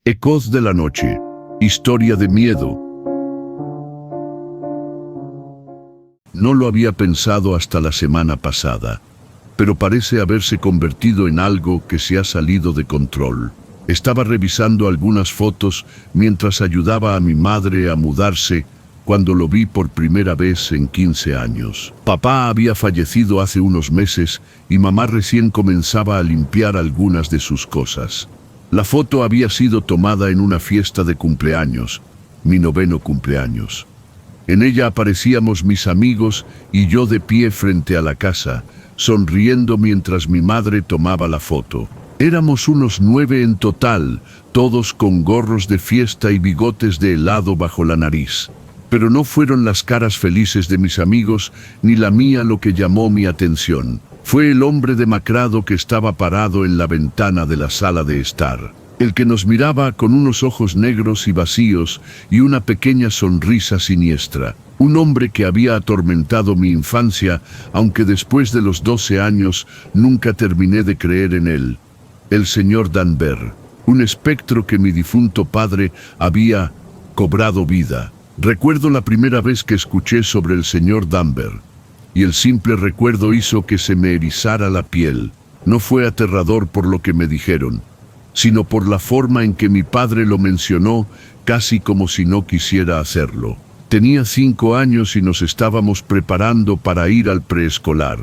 Ecos de la noche. Historia de miedo. No lo había pensado hasta la semana pasada, pero parece haberse convertido en algo que se ha salido de control. Estaba revisando algunas fotos mientras ayudaba a mi madre a mudarse cuando lo vi por primera vez en 15 años. Papá había fallecido hace unos meses y mamá recién comenzaba a limpiar algunas de sus cosas. La foto había sido tomada en una fiesta de cumpleaños, mi 9º cumpleaños. En ella aparecíamos mis amigos y yo de pie frente a la casa, sonriendo mientras mi madre tomaba la foto. Éramos unos 9 en total, todos con gorros de fiesta y bigotes de helado bajo la nariz. Pero no fueron las caras felices de mis amigos ni la mía lo que llamó mi atención. Fue el hombre demacrado que estaba parado en la ventana de la sala de estar. El que nos miraba con unos ojos negros y vacíos y una pequeña sonrisa siniestra. Un hombre que había atormentado mi infancia, aunque después de los 12 años nunca terminé de creer en él. El señor Danber, un espectro que mi difunto padre había cobrado vida. Recuerdo la primera vez que escuché sobre el señor Danber, y el simple recuerdo hizo que se me erizara la piel. No fue aterrador por lo que me dijeron, sino por la forma en que mi padre lo mencionó, casi como si no quisiera hacerlo. Tenía 5 años y nos estábamos preparando para ir al preescolar.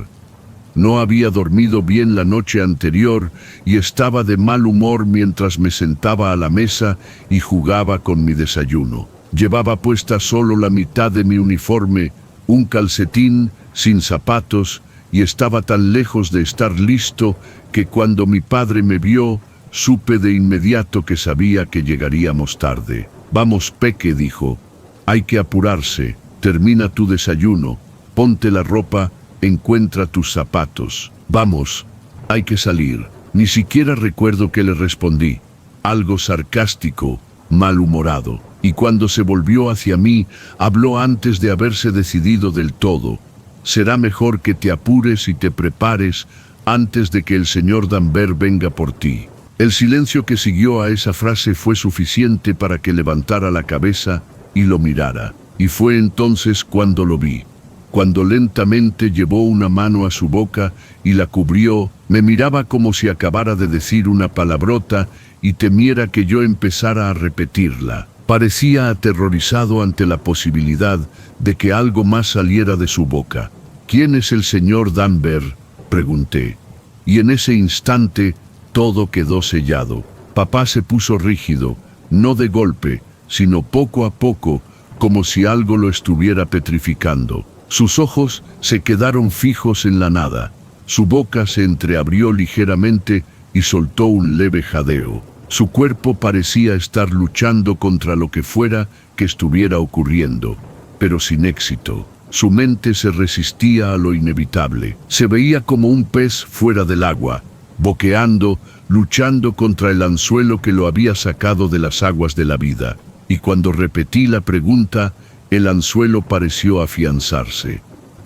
No había dormido bien la noche anterior y estaba de mal humor mientras me sentaba a la mesa y jugaba con mi desayuno. Llevaba puesta solo la mitad de mi uniforme, un calcetín, sin zapatos, y estaba tan lejos de estar listo que cuando mi padre me vio, supe de inmediato que sabía que llegaríamos tarde. «Vamos, Peque», dijo. «Hay que apurarse. Termina tu desayuno. Ponte la ropa, encuentra tus zapatos. Vamos, hay que salir». Ni siquiera recuerdo qué le respondí. Algo sarcástico, malhumorado. Y cuando se volvió hacia mí, habló antes de haberse decidido del todo. «Será mejor que te apures y te prepares antes de que el señor Danber venga por ti». El silencio que siguió a esa frase fue suficiente para que levantara la cabeza y lo mirara. Y fue entonces cuando lo vi. Cuando lentamente llevó una mano a su boca y la cubrió, me miraba como si acabara de decir una palabrota y temiera que yo empezara a repetirla. Parecía aterrorizado ante la posibilidad de que algo más saliera de su boca. «¿Quién es el señor Danber?», pregunté. Y en ese instante todo quedó sellado. Papá se puso rígido, no de golpe, sino poco a poco, como si algo lo estuviera petrificando. Sus ojos se quedaron fijos en la nada. Su boca se entreabrió ligeramente y soltó un leve jadeo. Su cuerpo parecía estar luchando contra lo que fuera que estuviera ocurriendo, pero sin éxito. Su mente se resistía a lo inevitable. Se veía como un pez fuera del agua, boqueando, luchando contra el anzuelo que lo había sacado de las aguas de la vida. Y cuando repetí la pregunta, el anzuelo pareció afianzarse.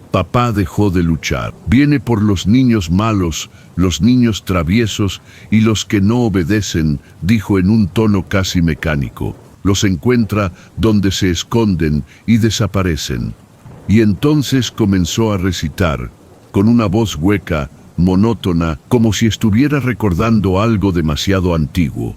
Papá dejó de luchar. «Viene por los niños malos, los niños traviesos y los que no obedecen», dijo en un tono casi mecánico. «Los encuentra donde se esconden y desaparecen». Y entonces comenzó a recitar, con una voz hueca, monótona, como si estuviera recordando algo demasiado antiguo.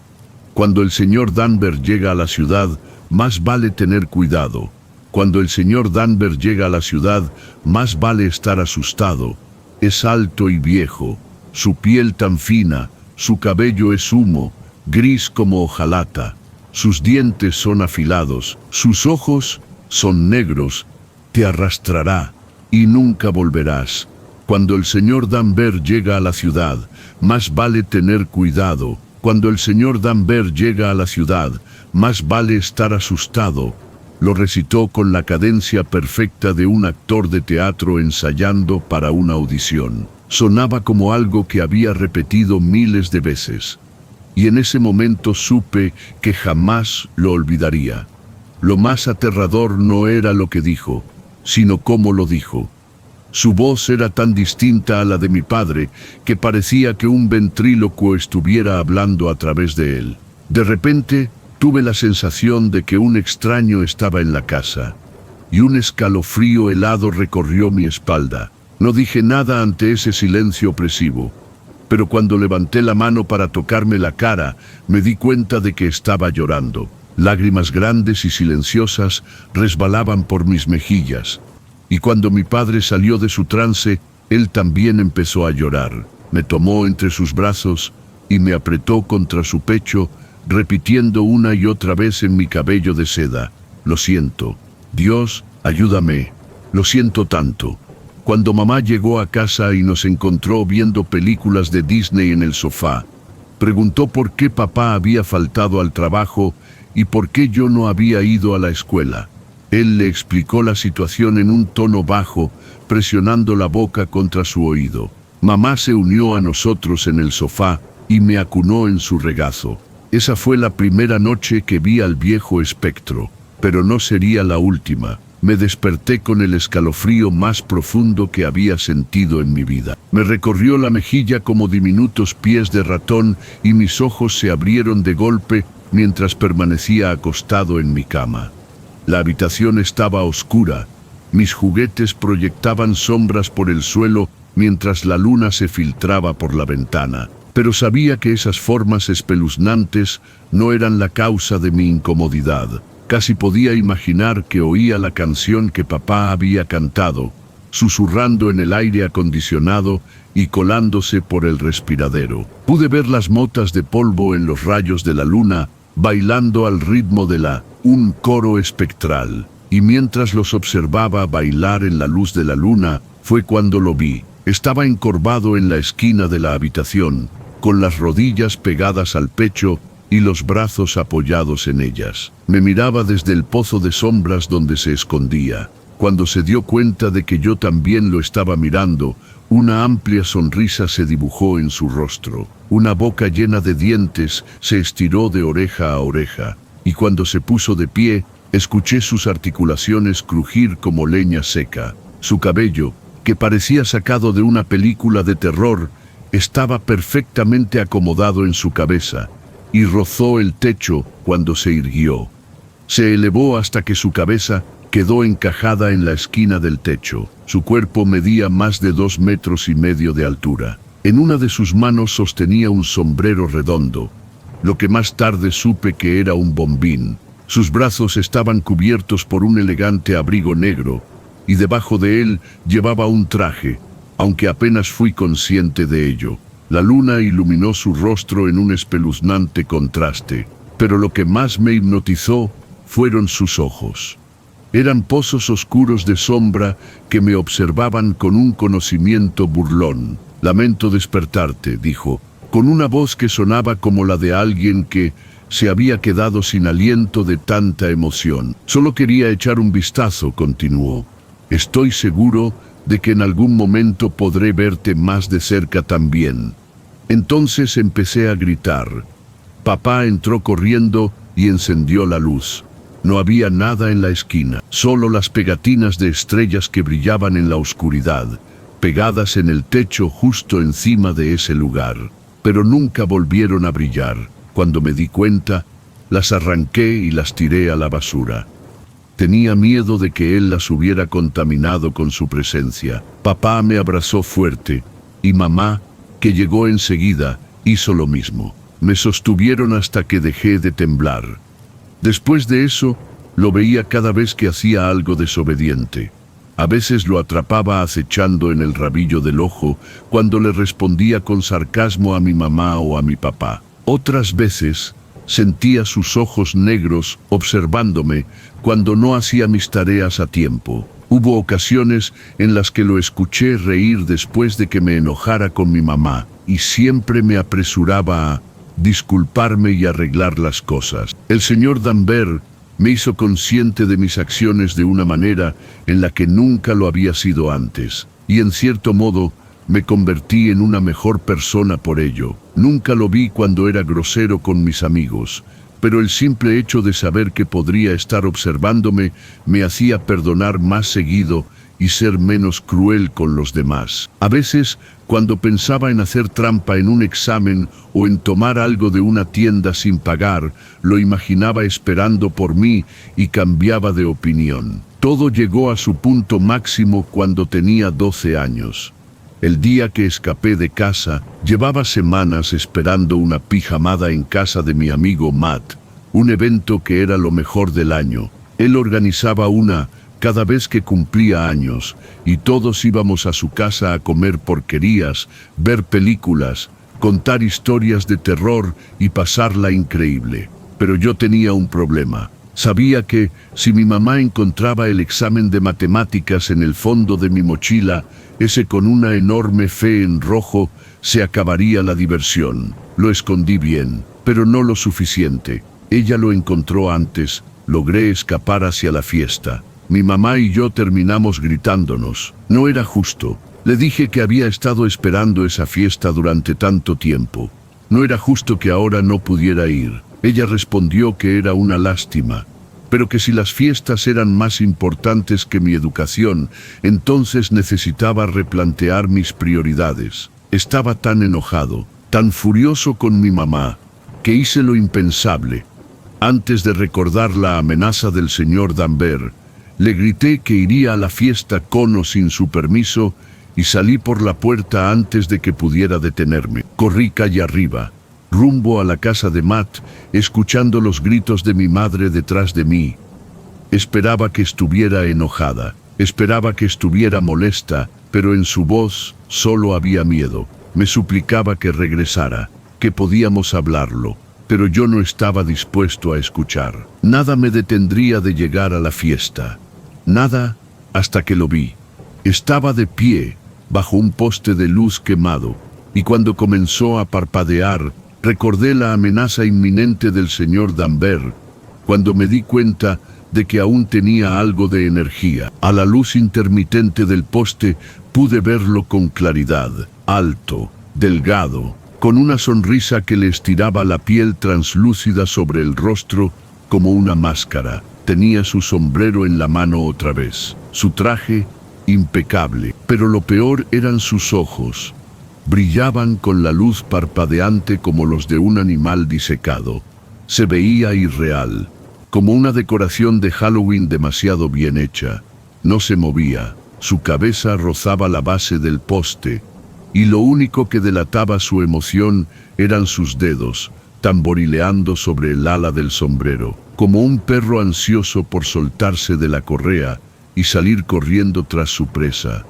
«Cuando el señor Danber llega a la ciudad, más vale tener cuidado. Cuando el señor Danber llega a la ciudad, más vale estar asustado. Es alto y viejo, su piel tan fina, su cabello es humo, gris como hojalata, sus dientes son afilados, sus ojos son negros, te arrastrará y nunca volverás. Cuando el señor Danber llega a la ciudad, más vale tener cuidado. Cuando el señor Danber llega a la ciudad, más vale estar asustado». Lo recitó con la cadencia perfecta de un actor de teatro ensayando para una audición. Sonaba como algo que había repetido miles de veces. Y en ese momento supe que jamás lo olvidaría. Lo más aterrador no era lo que dijo, sino cómo lo dijo. Su voz era tan distinta a la de mi padre que parecía que un ventrílocuo estuviera hablando a través de él. De repente, tuve la sensación de que un extraño estaba en la casa, y un escalofrío helado recorrió mi espalda. No dije nada ante ese silencio opresivo, pero cuando levanté la mano para tocarme la cara, me di cuenta de que estaba llorando. Lágrimas grandes y silenciosas resbalaban por mis mejillas, y cuando mi padre salió de su trance, él también empezó a llorar. Me tomó entre sus brazos y me apretó contra su pecho, repitiendo una y otra vez en mi cabello de seda: lo siento, Dios, ayúdame, lo siento tanto. Cuando mamá llegó a casa y nos encontró viendo películas de Disney en el sofá, preguntó por qué papá había faltado al trabajo y por qué yo no había ido a la escuela. Él le explicó la situación en un tono bajo, presionando la boca contra su oído. Mamá se unió a nosotros en el sofá y me acunó en su regazo. Esa fue la primera noche que vi al viejo espectro, pero no sería la última. Me desperté con el escalofrío más profundo que había sentido en mi vida. Me recorrió la mejilla como diminutos pies de ratón y mis ojos se abrieron de golpe mientras permanecía acostado en mi cama. La habitación estaba oscura. Mis juguetes proyectaban sombras por el suelo mientras la luna se filtraba por la ventana. Pero sabía que esas formas espeluznantes no eran la causa de mi incomodidad. Casi podía imaginar que oía la canción que papá había cantado, susurrando en el aire acondicionado y colándose por el respiradero. Pude ver las motas de polvo en los rayos de la luna, bailando al ritmo de un coro espectral. Y mientras los observaba bailar en la luz de la luna, fue cuando lo vi. Estaba encorvado en la esquina de la habitación, con las rodillas pegadas al pecho y los brazos apoyados en ellas. Me miraba desde el pozo de sombras donde se escondía. Cuando se dio cuenta de que yo también lo estaba mirando, una amplia sonrisa se dibujó en su rostro. Una boca llena de dientes se estiró de oreja a oreja, y cuando se puso de pie, escuché sus articulaciones crujir como leña seca. Su cabello, que parecía sacado de una película de terror, estaba perfectamente acomodado en su cabeza, y rozó el techo cuando se irguió. Se elevó hasta que su cabeza quedó encajada en la esquina del techo. Su cuerpo medía más de 2,5 metros de altura. En una de sus manos sostenía un sombrero redondo, lo que más tarde supe que era un bombín. Sus brazos estaban cubiertos por un elegante abrigo negro, y debajo de él llevaba un traje, aunque apenas fui consciente de ello. La luna iluminó su rostro en un espeluznante contraste, pero lo que más me hipnotizó fueron sus ojos. Eran pozos oscuros de sombra que me observaban con un conocimiento burlón. «Lamento despertarte», dijo, con una voz que sonaba como la de alguien que se había quedado sin aliento de tanta emoción. «Solo quería echar un vistazo», continuó. «Estoy seguro de que en algún momento podré verte más de cerca también». Entonces empecé a gritar. Papá entró corriendo y encendió la luz. No había nada en la esquina, solo las pegatinas de estrellas que brillaban en la oscuridad, pegadas en el techo justo encima de ese lugar. Pero nunca volvieron a brillar. Cuando me di cuenta, las arranqué y las tiré a la basura. Tenía miedo de que él las hubiera contaminado con su presencia. Papá me abrazó fuerte, y mamá, que llegó enseguida, hizo lo mismo. Me sostuvieron hasta que dejé de temblar. Después de eso, lo veía cada vez que hacía algo desobediente. A veces lo atrapaba acechando en el rabillo del ojo cuando le respondía con sarcasmo a mi mamá o a mi papá. Otras veces, sentía sus ojos negros observándome cuando no hacía mis tareas a tiempo. Hubo ocasiones en las que lo escuché reír después de que me enojara con mi mamá, y siempre me apresuraba a disculparme y arreglar las cosas. El señor Danbert me hizo consciente de mis acciones de una manera en la que nunca lo había sido antes, y en cierto modo me convertí en una mejor persona por ello. Nunca lo vi cuando era grosero con mis amigos, pero el simple hecho de saber que podría estar observándome me hacía perdonar más seguido y ser menos cruel con los demás. A veces, cuando pensaba en hacer trampa en un examen o en tomar algo de una tienda sin pagar, lo imaginaba esperando por mí y cambiaba de opinión. Todo llegó a su punto máximo cuando tenía 12 años. El día que escapé de casa, llevaba semanas esperando una pijamada en casa de mi amigo Matt, un evento que era lo mejor del año. Él organizaba una cada vez que cumplía años, y todos íbamos a su casa a comer porquerías, ver películas, contar historias de terror y pasarla increíble. Pero yo tenía un problema. Sabía que, si mi mamá encontraba el examen de matemáticas en el fondo de mi mochila, ese con una enorme fe en rojo, se acabaría la diversión. Lo escondí bien, pero no lo suficiente. Ella lo encontró antes. Logré escapar hacia la fiesta. Mi mamá y yo terminamos gritándonos. No era justo. Le dije que había estado esperando esa fiesta durante tanto tiempo. No era justo que ahora no pudiera ir. Ella respondió que era una lástima, pero que si las fiestas eran más importantes que mi educación, entonces necesitaba replantear mis prioridades. Estaba tan enojado, tan furioso con mi mamá, que hice lo impensable. Antes de recordar la amenaza del señor Danbert, le grité que iría a la fiesta con o sin su permiso y salí por la puerta antes de que pudiera detenerme. Corrí calle arriba, rumbo a la casa de Matt, escuchando los gritos de mi madre detrás de mí. Esperaba que estuviera enojada, esperaba que estuviera molesta, pero en su voz solo había miedo. Me suplicaba que regresara, que podíamos hablarlo, pero yo no estaba dispuesto a escuchar. Nada me detendría de llegar a la fiesta. Nada hasta que lo vi. Estaba de pie, bajo un poste de luz quemado, y cuando comenzó a parpadear, recordé la amenaza inminente del señor Danbert, cuando me di cuenta de que aún tenía algo de energía. A la luz intermitente del poste pude verlo con claridad, alto, delgado, con una sonrisa que le estiraba la piel translúcida sobre el rostro como una máscara. Tenía su sombrero en la mano otra vez, su traje impecable, pero lo peor eran sus ojos. Brillaban con la luz parpadeante como los de un animal disecado. Se veía irreal, como una decoración de Halloween demasiado bien hecha. No se movía, su cabeza rozaba la base del poste, y lo único que delataba su emoción eran sus dedos, tamborileando sobre el ala del sombrero, como un perro ansioso por soltarse de la correa y salir corriendo tras su presa.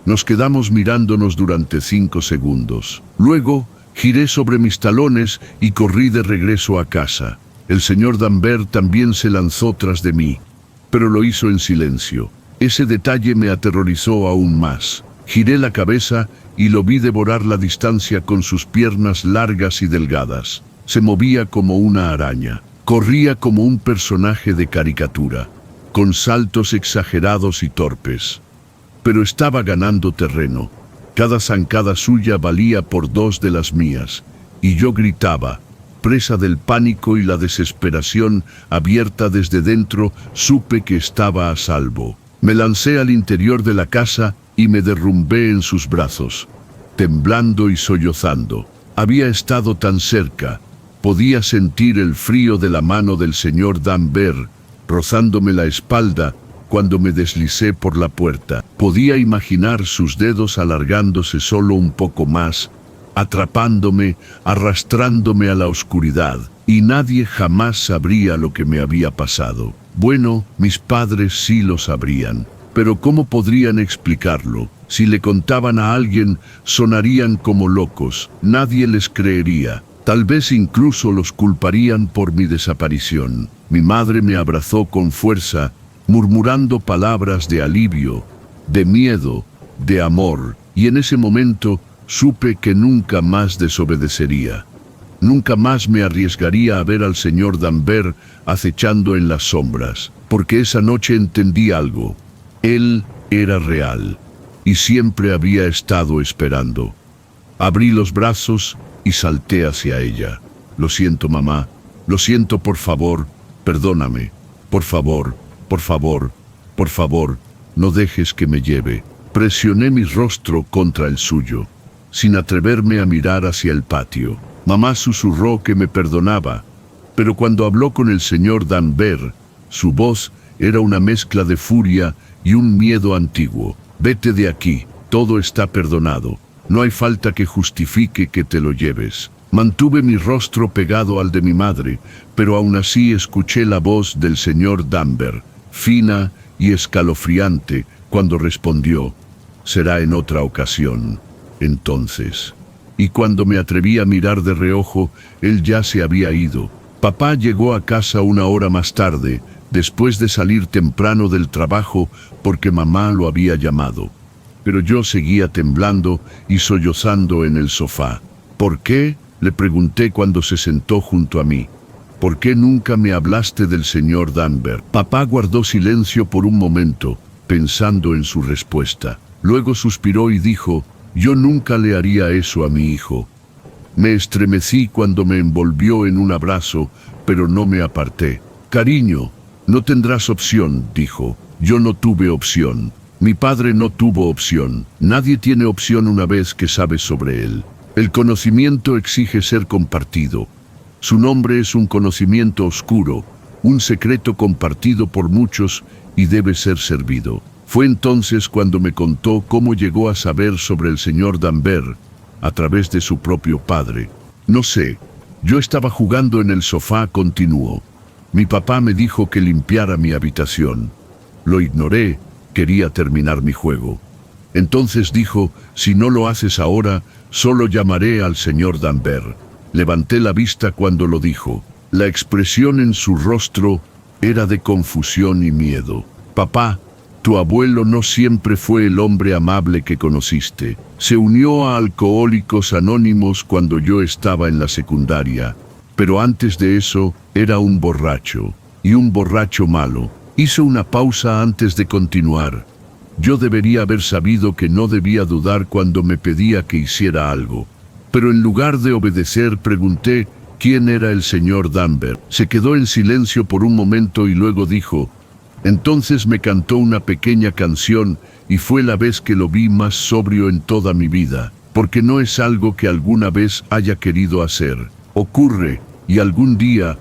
Nos quedamos mirándonos durante 5 segundos. Luego, giré sobre mis talones y corrí de regreso a casa. El señor Danbert también se lanzó tras de mí, pero lo hizo en silencio. Ese detalle me aterrorizó aún más. Giré la cabeza y lo vi devorar la distancia con sus piernas largas y delgadas. Se movía como una araña. Corría como un personaje de caricatura, con saltos exagerados y torpes. Pero estaba ganando terreno. Cada zancada suya valía por 2 de las mías, y yo gritaba. Presa del pánico y la desesperación, abierta desde dentro, supe que estaba a salvo. Me lancé al interior de la casa y me derrumbé en sus brazos, temblando y sollozando. Había estado tan cerca. Podía sentir el frío de la mano del señor Danbert rozándome la espalda cuando me deslicé por la puerta. Podía imaginar sus dedos alargándose solo un poco más, atrapándome, arrastrándome a la oscuridad, y nadie jamás sabría lo que me había pasado. Bueno, mis padres sí lo sabrían, pero ¿cómo podrían explicarlo? Si le contaban a alguien, sonarían como locos, nadie les creería. Tal vez incluso los culparían por mi desaparición. Mi madre me abrazó con fuerza, murmurando palabras de alivio, de miedo, de amor, y en ese momento supe que nunca más desobedecería. Nunca más me arriesgaría a ver al señor Danbert acechando en las sombras, porque esa noche entendí algo. Él era real, y siempre había estado esperando. Abrí los brazos y salté hacia ella. Lo siento, mamá. Lo siento, por favor. Perdóname. Por favor, por favor, por favor. no dejes que me lleve. Presioné mi rostro contra el suyo, sin atreverme a mirar hacia el patio. Mamá susurró que me perdonaba, pero cuando habló con el señor Danbert, su voz era una mezcla de furia y un miedo antiguo. Vete de aquí, todo está perdonado. No hay falta que justifique que te lo lleves. Mantuve mi rostro pegado al de mi madre, pero aún así escuché la voz del señor Danbert, fina y escalofriante, cuando respondió: será en otra ocasión. Entonces, y cuando me atreví a mirar de reojo, él ya se había ido. Papá llegó a casa una hora más tarde, después de salir temprano del trabajo porque mamá lo había llamado. Pero yo seguía temblando y sollozando en el sofá. ¿Por qué?, le pregunté cuando se sentó junto a mí. ¿Por qué nunca me hablaste del señor Danbert? Papá guardó silencio por un momento, pensando en su respuesta. Luego suspiró y dijo: yo nunca le haría eso a mi hijo. Me estremecí cuando me envolvió en un abrazo, pero no me aparté. Cariño, no tendrás opción, dijo. Yo no tuve opción. Mi padre no tuvo opción. Nadie tiene opción una vez que sabe sobre él. El conocimiento exige ser compartido. Su nombre es un conocimiento oscuro, un secreto compartido por muchos y debe ser servido. Fue entonces cuando me contó cómo llegó a saber sobre el señor Danbert a través de su propio padre. No sé, yo estaba jugando en el sofá, continuó. Mi papá me dijo que limpiara mi habitación. Lo ignoré, quería terminar mi juego. Entonces dijo: si no lo haces ahora, solo llamaré al señor Danbert. Levanté la vista cuando lo dijo. La expresión en su rostro era de confusión y miedo. Papá, tu abuelo no siempre fue el hombre amable que conociste. Se unió a Alcohólicos Anónimos cuando yo estaba en la secundaria, pero antes de eso era un borracho, y un borracho malo. Hizo una pausa antes de continuar. Yo debería haber sabido que no debía dudar cuando me pedía que hiciera algo. Pero en lugar de obedecer, pregunté quién era el señor Danbert. Se quedó en silencio por un momento y luego dijo: entonces me cantó una pequeña canción y fue la vez que lo vi más sobrio en toda mi vida, porque no es algo que alguna vez haya querido hacer. Ocurre, y algún día,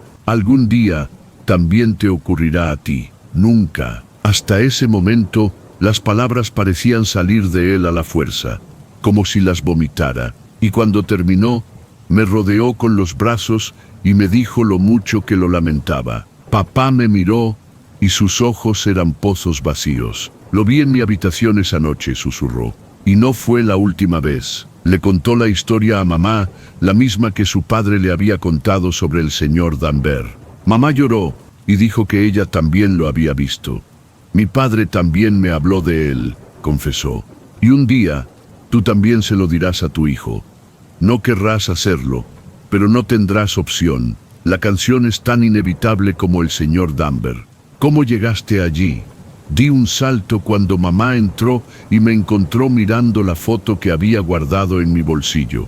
también te ocurrirá a ti. Nunca. Hasta ese momento, las palabras parecían salir de él a la fuerza, como si las vomitara, y cuando terminó, me rodeó con los brazos y me dijo lo mucho que lo lamentaba. Papá me miró y sus ojos eran pozos vacíos. Lo vi en mi habitación esa noche, susurró. Y no fue la última vez. Le contó la historia a mamá, la misma que su padre le había contado sobre el señor Danbert. Mamá lloró y dijo que ella también lo había visto. Mi padre también me habló de él, confesó. Y un día, tú también se lo dirás a tu hijo. No querrás hacerlo, pero no tendrás opción. La canción es tan inevitable como el señor Danbert. ¿Cómo llegaste allí? Di un salto cuando mamá entró y me encontró mirando la foto que había guardado en mi bolsillo.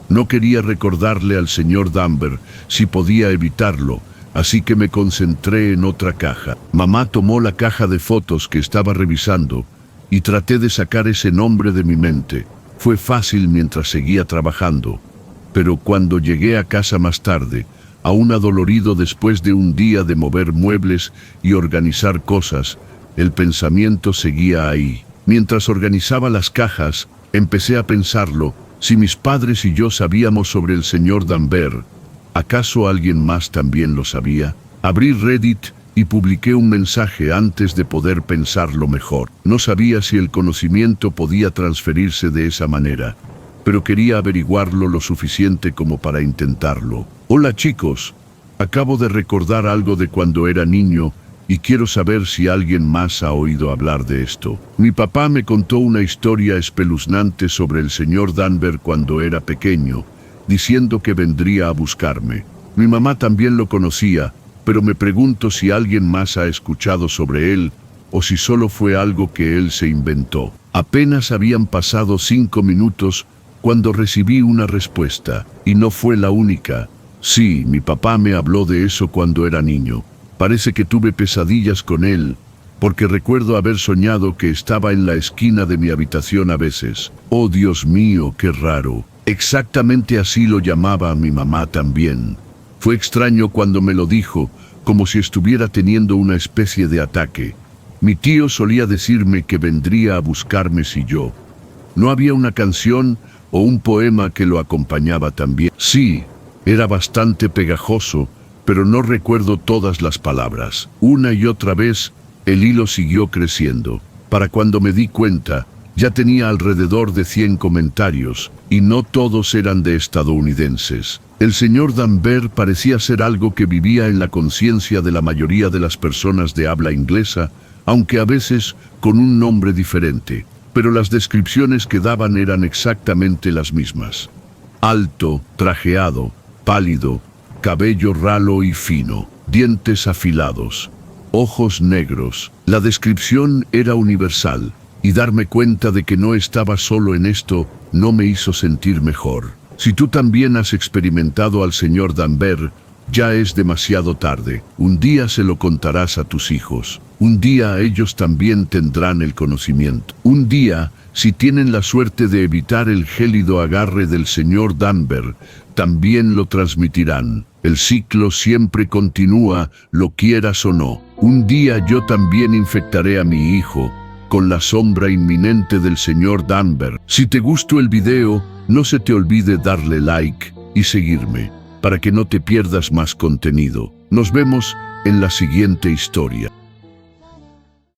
No quería recordarle al señor Danbert si podía evitarlo, así que me concentré en otra caja. Mamá tomó la caja de fotos que estaba revisando y traté de sacar ese nombre de mi mente. Fue fácil mientras seguía trabajando, pero cuando llegué a casa más tarde, aún adolorido después de un día de mover muebles y organizar cosas, el pensamiento seguía ahí. Mientras organizaba las cajas, empecé a pensarlo: si mis padres y yo sabíamos sobre el señor Danbert, ¿acaso alguien más también lo sabía? Abrí Reddit y publiqué un mensaje antes de poder pensarlo mejor. No sabía si el conocimiento podía transferirse de esa manera, pero quería averiguarlo lo suficiente como para intentarlo. Hola chicos, acabo de recordar algo de cuando era niño y quiero saber si alguien más ha oído hablar de esto. Mi papá me contó una historia espeluznante sobre el señor Danbert cuando era pequeño, diciendo que vendría a buscarme. Mi mamá también lo conocía, pero me pregunto si alguien más ha escuchado sobre él o si solo fue algo que él se inventó. Apenas habían pasado 5 minutos cuando recibí una respuesta, y no fue la única. Sí, mi papá me habló de eso cuando era niño. Parece que tuve pesadillas con él, porque recuerdo haber soñado que estaba en la esquina de mi habitación a veces. Oh, Dios mío, qué raro. Exactamente así lo llamaba a mi mamá también. Fue extraño cuando me lo dijo, como si estuviera teniendo una especie de ataque. Mi tío solía decirme que vendría a buscarme si yo. ¿No había una canción o un poema que lo acompañaba también? Sí, era bastante pegajoso, pero no recuerdo todas las palabras. Una y otra vez, el hilo siguió creciendo. Para cuando me di cuenta, ya tenía alrededor de 100 comentarios, y no todos eran de estadounidenses. El señor Danvers parecía ser algo que vivía en la conciencia de la mayoría de las personas de habla inglesa, aunque a veces con un nombre diferente, pero las descripciones que daban eran exactamente las mismas. Alto, trajeado, pálido, cabello ralo y fino, dientes afilados, ojos negros. La descripción era universal, y darme cuenta de que no estaba solo en esto no me hizo sentir mejor. Si tú también has experimentado al señor Danvers, ya es demasiado tarde. Un día se lo contarás a tus hijos. Un día ellos también tendrán el conocimiento. Un día, si tienen la suerte de evitar el gélido agarre del señor Danvers, también lo transmitirán. El ciclo siempre continúa, lo quieras o no. Un día yo también infectaré a mi hijo con la sombra inminente del señor Danvers. Si te gustó el video, no se te olvide darle like y seguirme, para que no te pierdas más contenido. Nos vemos en la siguiente historia.